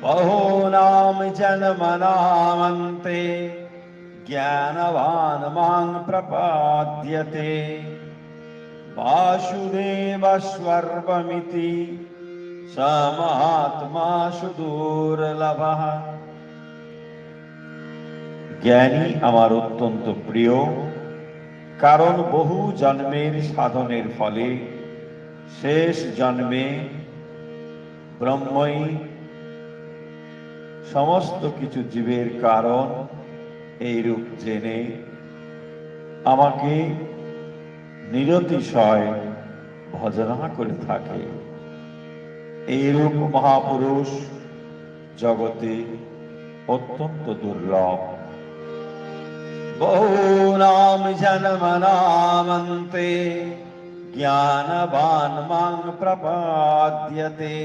बहूनां जन्मनामन्ते ज्ञानवान् मां प्रपद्यते वासुदेवस्वर्वमिति स महात्मा सुदुर्लभः। জ্ঞানী আমার অত্যন্ত প্রিয়, কারণ বহু জন্মের সাধনের ফলে শেষ জন্মে ব্রহ্মই সমস্ত কিছু জীবের কারণ এইরূপ জেনে আমাকে নিরতিশয় ভজনা করে থাকে। এইরূপ মহাপুরুষ জগতে অত্যন্ত দুর্লভ। বহূনাম জন্মনামন্তে জ্ঞানবান মাং প্রপদ্যতে।